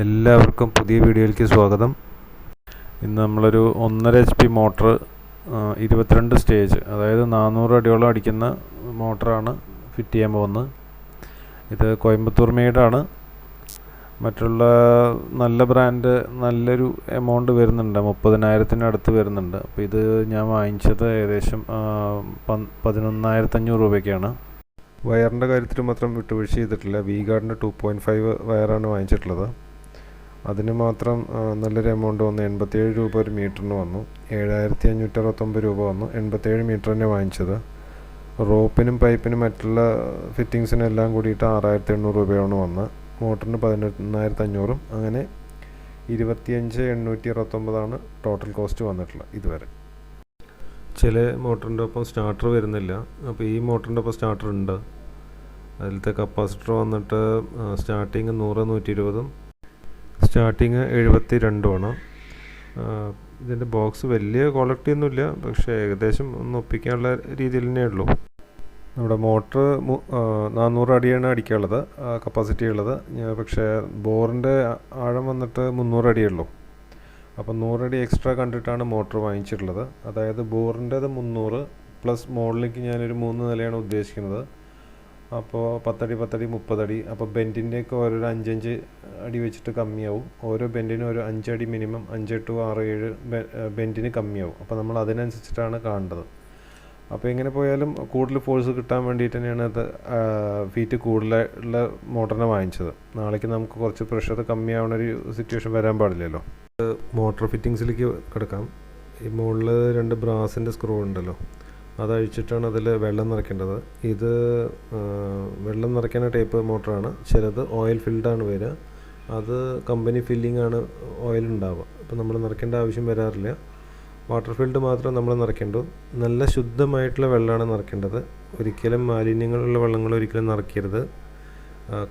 എല്ലാവർക്കും പുതിയ വീഡിയോയിലേക്ക് സ്വാഗതം. ഇന്ന് നമ്മളൊരു 1.5 HP മോട്ടർ 22 സ്റ്റേജ്, അതായത് 400 അടിയോളം അടിക്കുന്ന മോട്ടറാണ് ഫിറ്റ് ചെയ്യാൻ പോകുന്നത്. ഇത് കോയമ്പത്തൂർ മെയ്ഡാണ്. മറ്റുള്ള നല്ല ബ്രാൻഡ് നല്ലൊരു എമൗണ്ട് വരുന്നുണ്ട്, 30,000 അടുത്ത് വരുന്നുണ്ട്. അപ്പോൾ ഇത് ഞാൻ വാങ്ങിച്ചത് ഏകദേശം 11,500 രൂപയ്ക്കാണ്. വയറിൻ്റെ കാര്യത്തിൽ മാത്രം വിട്ടുവീഴ്ച ചെയ്തിട്ടില്ല. വി ഗാർഡിൻ്റെ 2.5 വയറാണ് വാങ്ങിച്ചിട്ടുള്ളത്. അതിന് മാത്രം നല്ലൊരു എമൗണ്ട് വന്നു. 87 രൂപ ഒരു മീറ്ററിന് വന്നു. 7,569 രൂപ വന്നു. 87 മീറ്റർ തന്നെ വാങ്ങിച്ചത്. റോപ്പിനും പൈപ്പിനും മറ്റുള്ള ഫിറ്റിങ്സിനും എല്ലാം കൂടിയിട്ട് 6,800 രൂപയാണ് വന്നത്. മോട്ടറിന് 11,500, അങ്ങനെ 25,829 ടോട്ടൽ കോസ്റ്റ് വന്നിട്ടുള്ളത് ഇതുവരെ. ചില മോട്ടറിൻ്റെ ഒപ്പം സ്റ്റാർട്ടർ വരുന്നില്ല. അപ്പോൾ ഈ മോട്ടറിൻ്റെ ഒപ്പം സ്റ്റാർട്ടർ ഉണ്ട്. അതിലത്തെ കപ്പാസിറ്റർ വന്നിട്ട് സ്റ്റാർട്ടിങ് 100, 120, സ്റ്റാർട്ടിങ് 72 ആണ്. ഇതിൻ്റെ ബോക്സ് വലിയ ക്വാളിറ്റി ഒന്നുമില്ല, പക്ഷേ ഏകദേശം ഒന്ന് ഒപ്പിക്കാനുള്ള രീതിയിൽ തന്നെ ഉള്ളൂ. നമ്മുടെ മോട്ടർ 400 അടിയാണ് അടിക്കാനുള്ളത്, കപ്പാസിറ്റി ഉള്ളത്. പക്ഷേ ബോറിൻ്റെ ആഴം വന്നിട്ട് 300 അടിയേ ഉള്ളൂ. അപ്പോൾ 100 അടി എക്സ്ട്രാ കണ്ടിട്ടാണ് മോട്ടർ വാങ്ങിച്ചിട്ടുള്ളത്. അതായത് ബോറിൻ്റേത് 300 പ്ലസ് മുകളിലേക്ക് ഞാനൊരു 3 നിലയാണ് ഉദ്ദേശിക്കുന്നത്. അപ്പോൾ 10 അടി 10 അടി 30 അടി. അപ്പോൾ ബെൻഡിൻ്റെയൊക്കെ ഓരോരോ 5 അടി വെച്ചിട്ട് കമ്മിയാവും. ഓരോ ബെൻഡിനും ഒരു 5 അടി മിനിമം, 5 to 6, 7 ബെൻഡിന് കമ്മിയാവും. അപ്പോൾ നമ്മൾ അതിനനുസരിച്ചിട്ടാണ് കാണേണ്ടത്. അപ്പോൾ എങ്ങനെ പോയാലും കൂടുതൽ ഫോഴ്സ് കിട്ടാൻ വേണ്ടിയിട്ട് തന്നെയാണ് അത് ഫീറ്റ് കൂടുതലുള്ള മോട്ടറിനെ വാങ്ങിച്ചത്. നാളേക്ക് നമുക്ക് കുറച്ച് പ്രഷർ കമ്മിയാവുന്ന ഒരു സിറ്റുവേഷൻ വരാൻ പാടില്ലല്ലോ. മോട്ടർ ഫിറ്റിങ്സിലേക്ക് കിടക്കാം. ഈ മുകളിൽ 2 ബ്രാസിൻ്റെ സ്ക്രൂ ഉണ്ടല്ലോ, അതഴിച്ചിട്ടാണ് അതിൽ വെള്ളം നിറയ്ക്കേണ്ടത്. ഇത് വെള്ളം നിറയ്ക്കുന്ന ടൈപ്പ് മോട്ടറാണ്. ചിലത് ഓയിൽ ഫിൽഡാണ് വരിക. അത് കമ്പനി ഫില്ലിംഗ് ആണ് ഓയിൽ ഉണ്ടാവുക. അപ്പോൾ നമ്മൾ നിറയ്ക്കേണ്ട ആവശ്യം വരാറില്ല. വാട്ടർ ഫീൽഡ് മാത്രം നമ്മൾ നിറയ്ക്കേണ്ടു. നല്ല ശുദ്ധമായിട്ടുള്ള വെള്ളമാണ് നിറയ്ക്കേണ്ടത്. ഒരിക്കലും മാലിന്യങ്ങളുള്ള വെള്ളങ്ങൾ ഒരിക്കലും നിറയ്ക്കരുത്.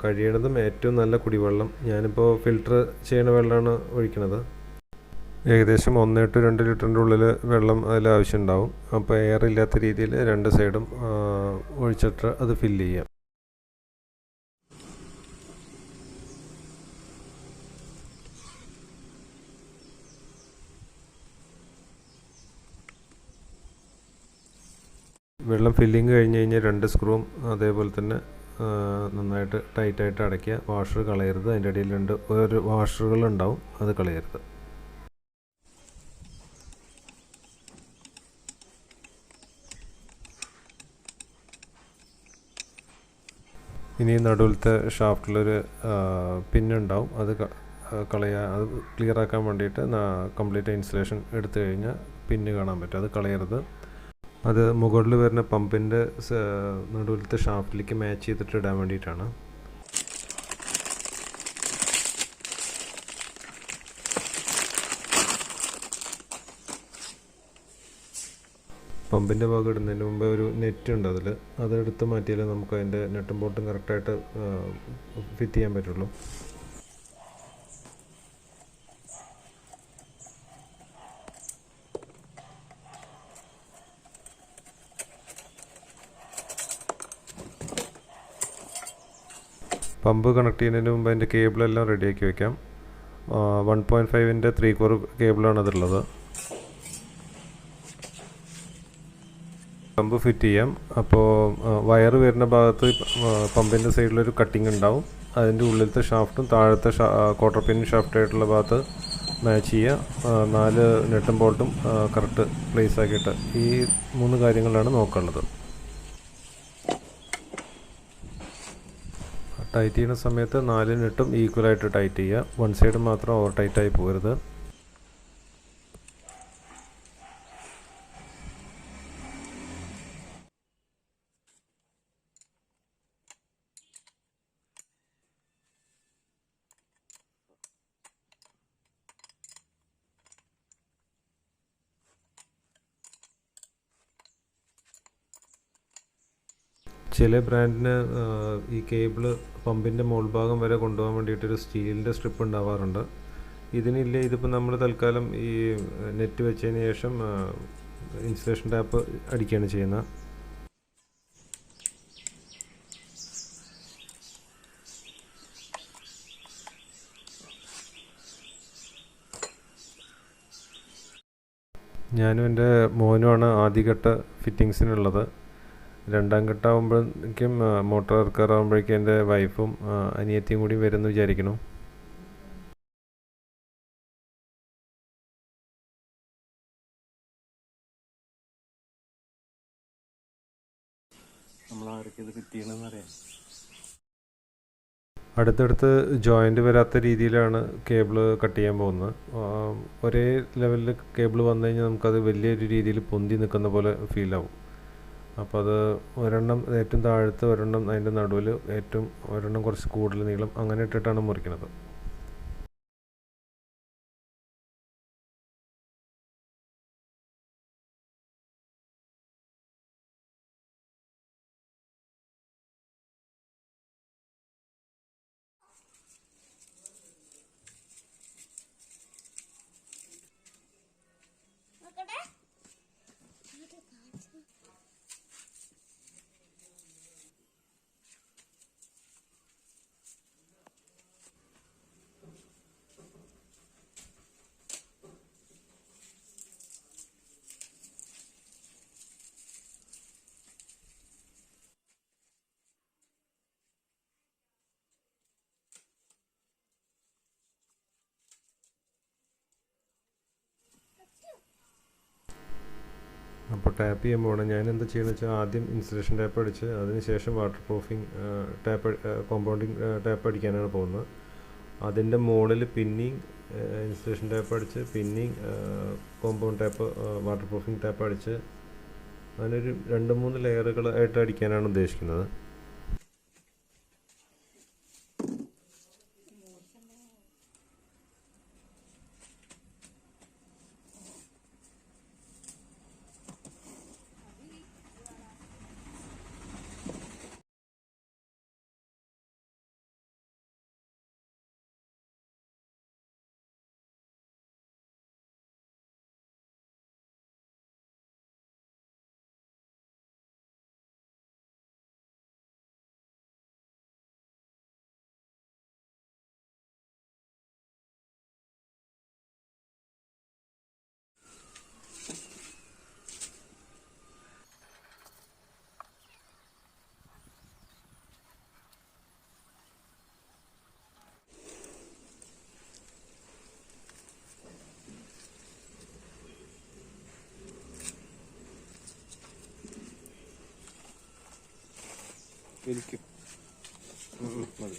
കഴിയണതും ഏറ്റവും നല്ല കുടിവെള്ളം. ഞാനിപ്പോൾ ഫിൽട്ടർ ചെയ്യുന്ന വെള്ളമാണ് ഒഴിക്കുന്നത്. ഏകദേശം 1 to 2 ലിറ്ററിൻ്റെ ഉള്ളിൽ വെള്ളം അതിൽ ആവശ്യമുണ്ടാവും. അപ്പോൾ എയർ ഇല്ലാത്ത രീതിയിൽ 2 സൈഡും ഒഴിച്ചിട്ട് അത് ഫില്ല് ചെയ്യാം. വെള്ളം ഫില്ലിങ് കഴിഞ്ഞ് കഴിഞ്ഞാൽ 2 സ്ക്രൂവും അതേപോലെ തന്നെ നന്നായിട്ട് ടൈറ്റായിട്ട് അടയ്ക്കുക. വാഷർ കളയരുത്. അതിൻ്റെ ഇടയിൽ 2 വാഷറുകളുണ്ടാവും, അത് കളയരുത്. ഇനി നടുവിലത്തെ ഷാഫ്റ്റിലൊരു പിന്നുണ്ടാവും, അത് അത് ക്ലിയർ ആക്കാൻ വേണ്ടിയിട്ട് കംപ്ലീറ്റ് ഇൻസുലേഷൻ എടുത്തു കഴിഞ്ഞാൽ പിന്ന് കാണാൻ പറ്റും, അത് കളയരുത്. അത് മുകളിൽ വരുന്ന പമ്പിൻ്റെ നടുവിലത്തെ ഷാഫ്റ്റിലേക്ക് മാച്ച് ചെയ്തിട്ട് ഇടാൻ വേണ്ടിയിട്ടാണ്. പമ്പിൻ്റെ ഭാഗം ഇടുന്നതിന് മുമ്പ് ഒരു നെറ്റ് ഉണ്ട്, അതെടുത്ത് മാറ്റിയാലേ നമുക്ക് അതിൻ്റെ നെട്ടും ബോട്ടും കറക്റ്റായിട്ട് ഫിറ്റ് ചെയ്യാൻ പറ്റുള്ളൂ. പമ്പ് കണക്ട് ചെയ്യുന്നതിന് മുമ്പ് അതിൻ്റെ കേബിളെല്ലാം റെഡിയാക്കി വയ്ക്കാം. 1.5-ൻ്റെ 3/4 കേബിളാണ് അതുള്ളത്. പമ്പ് ഫിറ്റ് ചെയ്യാം. അപ്പോൾ വയർ വരുന്ന ഭാഗത്ത് പമ്പിൻ്റെ സൈഡിലൊരു കട്ടിങ് ഉണ്ടാവും. അതിൻ്റെ ഉള്ളിലത്തെ ഷാഫ്റ്റും താഴത്തെ ക്വാർട്ടർ പിൻ ഷാഫ്റ്റായിട്ടുള്ള ഭാഗത്ത് മാച്ച് ചെയ്യുക. 4 നെട്ടും ബോൾട്ടും കറക്റ്റ് പ്ലേസ് ആക്കിയിട്ട് ഈ 3 കാര്യങ്ങളാണ് നോക്കേണ്ടത്. ടൈറ്റ് ചെയ്യുന്ന സമയത്ത് 4 നെട്ടും ഈക്വലായിട്ട് ടൈറ്റ് ചെയ്യുക. 1 സൈഡ് മാത്രം ഓവർ ടൈറ്റായി പോകരുത്. ചില ബ്രാൻഡിന് ഈ കേബിള് പമ്പിൻ്റെ മുകൾ ഭാഗം വരെ കൊണ്ടുപോകാൻ വേണ്ടിയിട്ടൊരു സ്റ്റീലിൻ്റെ സ്ട്രിപ്പ് ഉണ്ടാവാറുണ്ട്. ഇതിനില്ല. ഇതിപ്പോൾ നമ്മൾ തൽക്കാലം ഈ നെറ്റ് വെച്ചതിന് ശേഷം ഇൻസുലേഷൻ ടാപ്പ് അടിക്കുകയാണ് ചെയ്യുന്നത്. ഞാനും എൻ്റെ മോനുമാണ് ആദ്യഘട്ട ഫിറ്റിങ്സിനുള്ളത്. രണ്ടാം ഘട്ടമാകുമ്പോഴേക്കും മോട്ടോർ ഇറക്കാറാകുമ്പോഴേക്കും എൻ്റെ വൈഫും അനിയത്തിയും കൂടി വരുമെന്ന് വിചാരിക്കണം. അടുത്തടുത്ത് ജോയിൻ്റ് വരാത്ത രീതിയിലാണ് കേബിൾ കട്ട് ചെയ്യാൻ പോകുന്നത്. ഒരേ ലെവലിൽ കേബിൾ വന്നു കഴിഞ്ഞാൽ നമുക്കത് വലിയൊരു രീതിയിൽ പൊന്തി നിൽക്കുന്ന പോലെ ഫീലാവും. അപ്പോൾ അത് ഒരെണ്ണം ഏറ്റവും താഴത്ത്, ഒരെണ്ണം അതിൻ്റെ നടുവിൽ, ഏറ്റവും ഒരെണ്ണം കുറച്ച് കൂടുതൽ നീളം, അങ്ങനെ ഇട്ടിട്ടാണ് മുറിക്കുന്നത്. അപ്പോൾ ടാപ്പ് ചെയ്യാൻ പോകണം. ഞാൻ എന്താ ചെയ്യുന്നത് വെച്ചാൽ ആദ്യം ഇൻസുലേഷൻ ടാപ്പ് അടിച്ച് അതിനുശേഷം water proofing tape, compounding tape അടിക്കാനാണ് പോകുന്നത്. അതിൻ്റെ മുകളിൽ പിന്നെയും ഇൻസുലേഷൻ ടാപ്പ് അടിച്ച് പിന്നെയും compound tape, water proofing tape അടിച്ച് അതിനൊരു 2-3 ലെയറുകളായിട്ട് അടിക്കാനാണ് ഉദ്ദേശിക്കുന്നത്. മതി.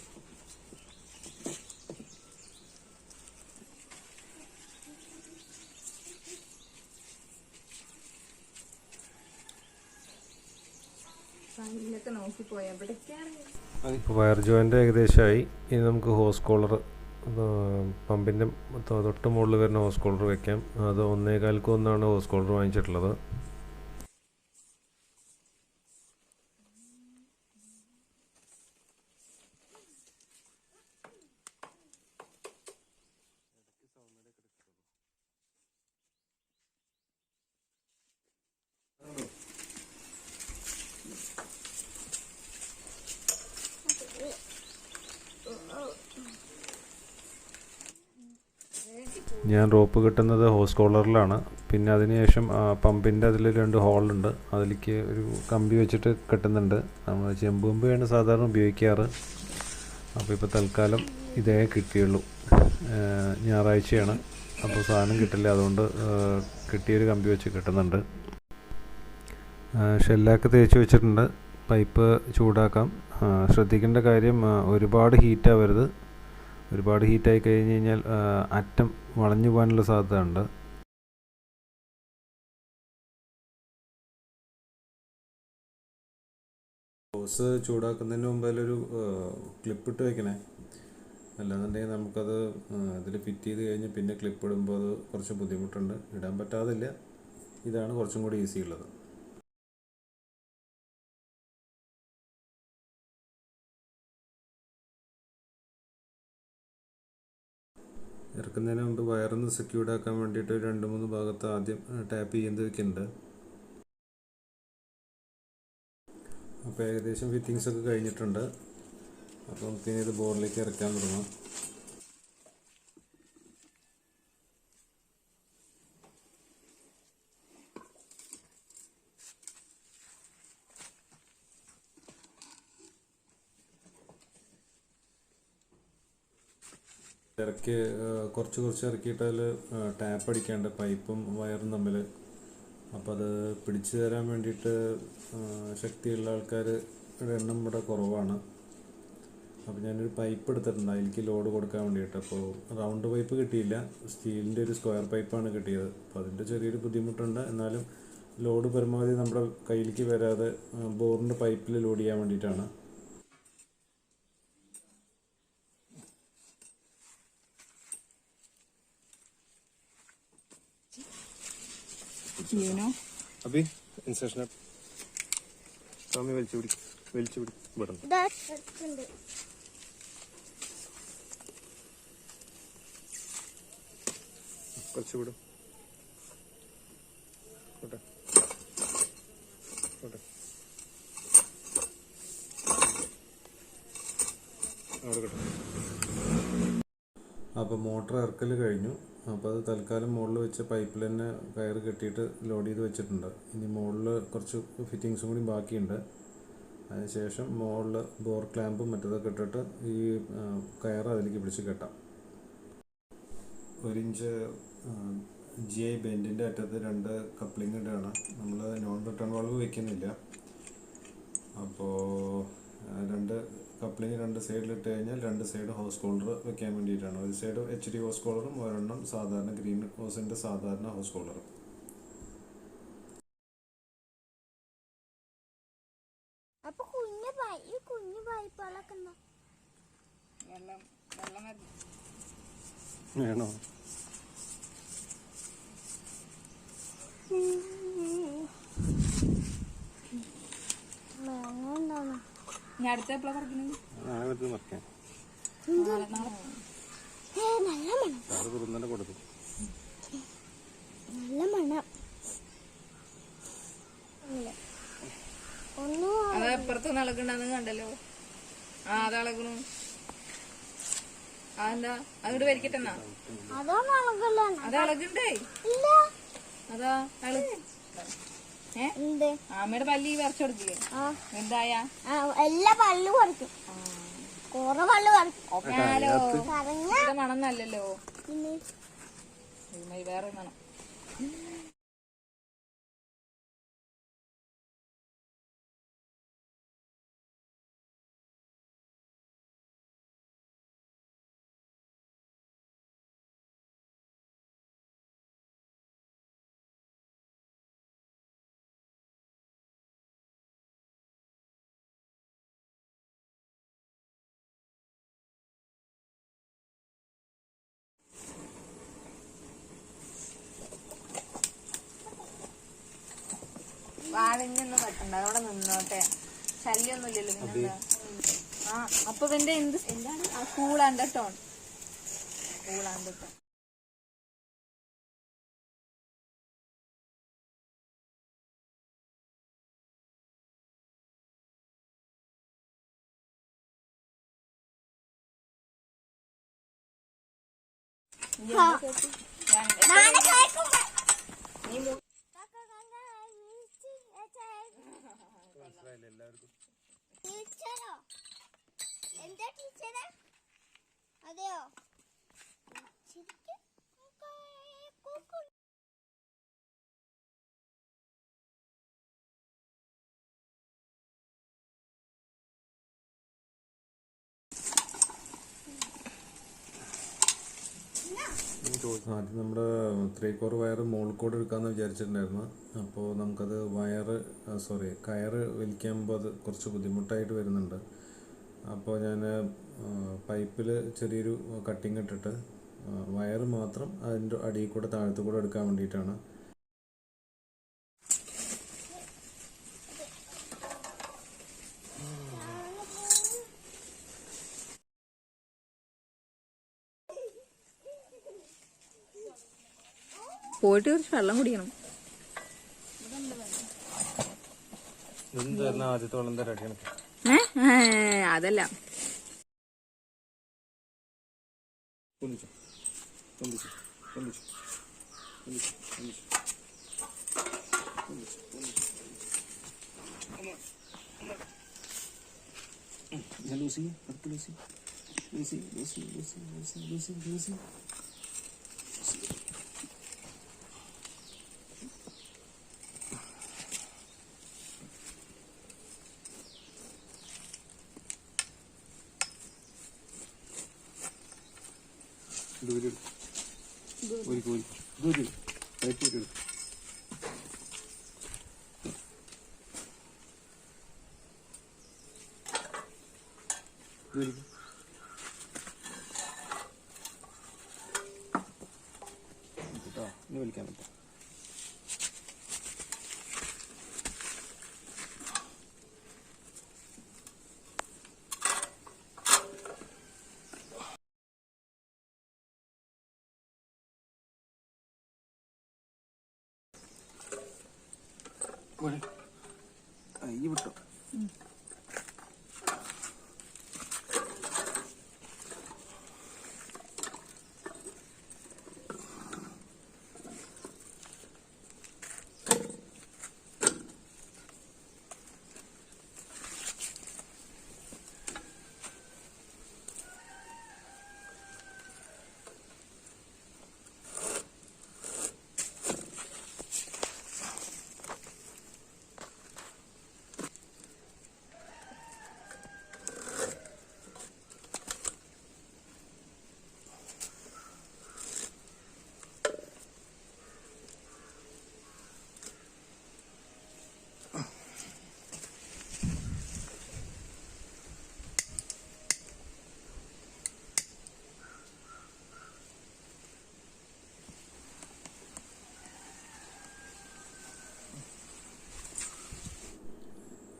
വയർ ജോയിൻ്റ് ഏകദേശമായി. ഇനി നമുക്ക് ഹോസ് കോളർ, പമ്പിൻ്റെ തൊട്ട് മുകളിൽ വരുന്ന ഹോസ് കോളർ വെക്കാം. അത് 1.25 ഹോസ് കോളർ വാങ്ങിച്ചിട്ടുള്ളത്. ഞാൻ റോപ്പ് കിട്ടുന്നത് ഹോസ് കോളറിലാണ്. പിന്നെ അതിനുശേഷം പമ്പിൻ്റെ അതിൽ 2 ഹോളുണ്ട്, അതിലേക്ക് ഒരു കമ്പി വെച്ചിട്ട് കെട്ടുന്നുണ്ട്. നമ്മൾ ചെമ്പ് കമ്പിയാണ് സാധാരണ ഉപയോഗിക്കാറ്. അപ്പോൾ ഇപ്പോൾ തൽക്കാലം ഇതേ കിട്ടിയുള്ളൂ. ഞായറാഴ്ചയാണ്, അപ്പോൾ സാധനം കിട്ടില്ല, അതുകൊണ്ട് കിട്ടിയൊരു കമ്പി വെച്ച് കെട്ടുന്നുണ്ട്. ഷെല്ലൊക്കെ തേച്ച് വെച്ചിട്ടുണ്ട്. പൈപ്പ് ചൂടാക്കാം. ശ്രദ്ധിക്കേണ്ട കാര്യം ഒരുപാട് ഹീറ്റാവരുത്. ഒരുപാട് ഹീറ്റായി കഴിഞ്ഞ് കഴിഞ്ഞാൽ അറ്റം വളഞ്ഞു പോകാനുള്ള സാധ്യത ഉണ്ട്. ഹോസ് ചൂടാക്കുന്നതിന് മുമ്പ് അതിലൊരു ക്ലിപ്പിട്ട് വെക്കണേ. അല്ലാന്നുണ്ടെങ്കിൽ നമുക്കത് ഇതിൽ ഫിറ്റ് ചെയ്ത് കഴിഞ്ഞ് പിന്നെ ക്ലിപ്പ് ഇടുമ്പോൾ അത് കുറച്ച് ബുദ്ധിമുട്ടുണ്ട്. ഇടാൻ പറ്റാതില്ല, ഇതാണ് കുറച്ചും കൂടി ഈസി ഉള്ളത്. ഇറക്കുന്നതിന് മുമ്പ് വയറൊന്ന് സെക്യൂർഡ് ആക്കാൻ വേണ്ടിയിട്ട് 2-3 ഭാഗത്ത് ആദ്യം ടാപ്പ് ചെയ്യുന്നത് വെക്കുന്നുണ്ട്. അപ്പോൾ ഏകദേശം ഫിറ്റിങ്സ് ഒക്കെ കഴിഞ്ഞിട്ടുണ്ട്. അപ്പോൾ നമുക്കിനി ഇത് ബോർഡിലേക്ക് ഇറക്കാൻ തുടങ്ങാം. ഇറക്കി കുറച്ച് ഇറക്കിയിട്ട് അതിൽ ടാപ്പ് അടിക്കാണ്ട് പൈപ്പും വയറും തമ്മിൽ. അപ്പോൾ അത് പിടിച്ചു തരാൻ വേണ്ടിയിട്ട് ശക്തിയുള്ള ആൾക്കാരുടെ എണ്ണം ഇവിടെ കുറവാണ്. അപ്പോൾ ഞാനൊരു പൈപ്പ് എടുത്തിട്ടുണ്ട് അതിലേക്ക് ലോഡ് കൊടുക്കാൻ വേണ്ടിയിട്ട്. അപ്പോൾ റൗണ്ട് പൈപ്പ് കിട്ടിയില്ല, സ്റ്റീലിൻ്റെ ഒരു സ്ക്വയർ പൈപ്പാണ് കിട്ടിയത്. അപ്പോൾ അതിൻ്റെ ചെറിയൊരു ബുദ്ധിമുട്ടുണ്ട്. എന്നാലും ലോഡ് പരമാവധി നമ്മുടെ കയ്യിലേക്ക് വരാതെ ബോറിൻ്റെ പൈപ്പിൽ ലോഡ് ചെയ്യാൻ വേണ്ടിയിട്ടാണ്. अभी इंसर्शन स्वामी വലിച്ചുപിടി ഇവിടെ കുറച്ച് വിടും കോട്ടെ അവിടെ കേട്ടോ. അപ്പോൾ മോട്ടർ ഇറക്കൽ കഴിഞ്ഞു. അപ്പോൾ അത് തൽക്കാലം മുകളിൽ വെച്ച പൈപ്പിൽ തന്നെ കയറ് കെട്ടിയിട്ട് ലോഡ് ചെയ്ത് വെച്ചിട്ടുണ്ട്. ഇനി മുകളിൽ കുറച്ച് ഫിറ്റിങ്സും കൂടി ബാക്കിയുണ്ട്. അതിനുശേഷം മുകളിൽ ബോർ ക്ലാമ്പും മറ്റേതൊക്കെ ഇട്ടിട്ട് ഈ കയറ് അതിലേക്ക് പിടിച്ച് കെട്ടാം. 1 ഇഞ്ച് GI ബെൻഡിൻ്റെ അറ്റത്ത് 2 കപ്ലിംഗ് ഇടുകയാണ്. നമ്മൾ നോൺ റിട്ടേൺ വാൾവ് വയ്ക്കുന്നില്ല. അപ്പോൾ 2 കപ്ലിങ് 2 സൈഡിലിട്ട് കഴിഞ്ഞാൽ 2 സൈഡ് ഹോസ് ഹോൾഡർ വെക്കാൻ വേണ്ടിയിട്ടാണ്. ഒരു സൈഡ് HD ഹോസ് ഹോൾഡറും ഒരെണ്ണം സാധാരണ ഗ്രീൻ ഹോസിൻ്റെ സാധാരണ ഹോസ് ഹോൾഡറും. വേണോ? ഞാൻ അടുത്ത എപ്പോഴാണ് പറിക്കുന്നത്? അത് എപ്പുറത്ത് ഇളകുണ്ടെന്ന് കണ്ടല്ലോ. അത് ഇളകണു. അതെന്താ അങ്ങോട്ട് വരിക്കട്ടെന്നാ? അത് ഇളകണ്ടേ? അതാ അമ്മയുടെ പല്ലി വരച്ചു കൊടുക്കില്ലേ? എന്തായ എല്ലാ പല്ലു പറിക്കും, കൊറേ പല്ലു പറിക്കും. മണം നല്ലല്ലോ, വേറെ മണം. വാഴഞ്ഞൊന്നും വെക്കണ്ട, അതവിടെ നിന്നോട്ടെ, ശല്യൊന്നുമില്ലല്ലോ. പിന്നെന്താ? അപ്പൊ ഇവന്റെ എന്താണ് കൂളാണ്ട് ടോൺ, കൂളാണ്ട് ടോൺ. എന്താ ടീച്ചറെ? അതെയോ? ആദ്യം നമ്മുടെ 3 കോർ വയർ മുകളിൽ കൂടെ എടുക്കാമെന്ന് വിചാരിച്ചിട്ടുണ്ടായിരുന്നു. അപ്പോൾ നമുക്കത് കയറ് വലിക്കുമ്പോൾ അത് കുറച്ച് ബുദ്ധിമുട്ടായിട്ട് വരുന്നുണ്ട്. അപ്പോൾ ഞാൻ പൈപ്പിൽ ചെറിയൊരു കട്ടിങ് ഇട്ടിട്ട് വയറ് മാത്രം അതിൻ്റെ അടിയിൽ കൂടെ താഴത്തു കൂടെ എടുക്കാൻ വേണ്ടിയിട്ടാണ്. പോയിട്ട് കുറച്ച് വെള്ളം കുടിക്കണം. ആദ്യത്തെ വെള്ളം തരാട്ടിയാണ്. അതല്ല, ലൂസി അടുത്ത് ലൂസി ലൂസി ലൂസി ലൂസി ലൂസി ലൂസി ലൂസി. ദൂരി ഒരു കോരി ദൂരി റൈറ്റ് ഒരു ദൂരി കേട്ടോ. ഇനി വലിക്കാൻ പറ്റും. കൈ വിട്ടോ.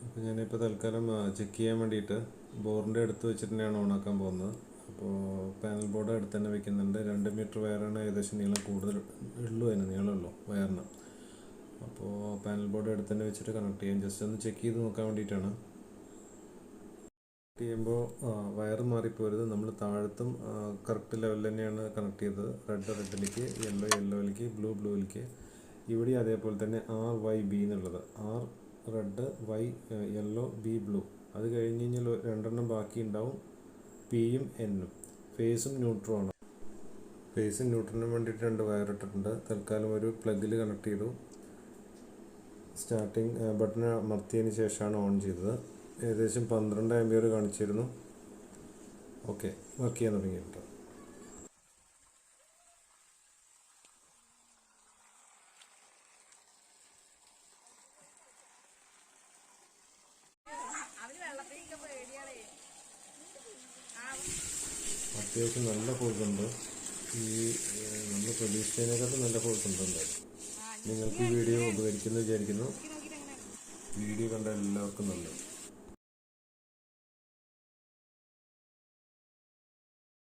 അപ്പോൾ ഞാനിപ്പോൾ തൽക്കാലം ചെക്ക് ചെയ്യാൻ വേണ്ടിയിട്ട് ബോറിൻ്റെ അടുത്ത് വെച്ചിട്ട് തന്നെയാണ് ഓണാക്കാൻ പോകുന്നത്. അപ്പോൾ പാനൽ ബോർഡ് അടുത്ത് തന്നെ വെക്കുന്നുണ്ട്. 2 മീറ്റർ വയറാണ് ഏകദേശം നീളം കൂടുതൽ ഉള്ളൂ, അതിന് നീളമുള്ളൂ വയറിന്. അപ്പോൾ പാനൽ ബോർഡ് അടുത്ത് തന്നെ വെച്ചിട്ട് കണക്ട് ചെയ്യാം. ജസ്റ്റ് ഒന്ന് ചെക്ക് ചെയ്ത് നോക്കാൻ വേണ്ടിയിട്ടാണ്. കണക്ട് ചെയ്യുമ്പോൾ വയറ് മാറിപ്പോരുത്. നമ്മൾ താഴത്തും കറക്റ്റ് ലെവലിൽ തന്നെയാണ് കണക്ട് ചെയ്തത്. റെഡിലേക്ക്, യെല്ലോയിലേക്ക്, ബ്ലൂയിലേക്ക്. ഇവിടെ അതേപോലെ തന്നെ RYB എന്നുള്ളത്, R red, Y yellow, B blue. അത് കഴിഞ്ഞ് കഴിഞ്ഞാൽ 2 ബാക്കി ഉണ്ടാവും, പിയും എന്നും. ഫേസും ന്യൂട്രും ആണ്. ഫേസും ന്യൂട്രലിനും വേണ്ടിയിട്ട് 2 വയർ ഇട്ടിട്ടുണ്ട്. തൽക്കാലം ഒരു പ്ലഗിൽ കണക്ട് ചെയ്തു. സ്റ്റാർട്ടിങ് ബട്ടൺ അമർത്തിയതിന് ശേഷമാണ് ഓൺ ചെയ്തത്. ഏകദേശം 12 ആംപിയർ കാണിച്ചിരുന്നു. ഓക്കെ, വർക്ക് ചെയ്യാൻ തുടങ്ങിയിട്ടുണ്ട്. അത്യാവശ്യം നല്ല ഫോഴ്സുണ്ട്. ഈ നമ്മൾ പ്രതീക്ഷിച്ചതിനേക്കാളും നല്ല ഫോഴ്സുണ്ട് എന്തായാലും. നിങ്ങൾക്ക് ഈ വീഡിയോ ഉപകരിക്കുമെന്ന് വിചാരിക്കുന്നു. വീഡിയോ കണ്ട എല്ലാവർക്കും നല്ലത്.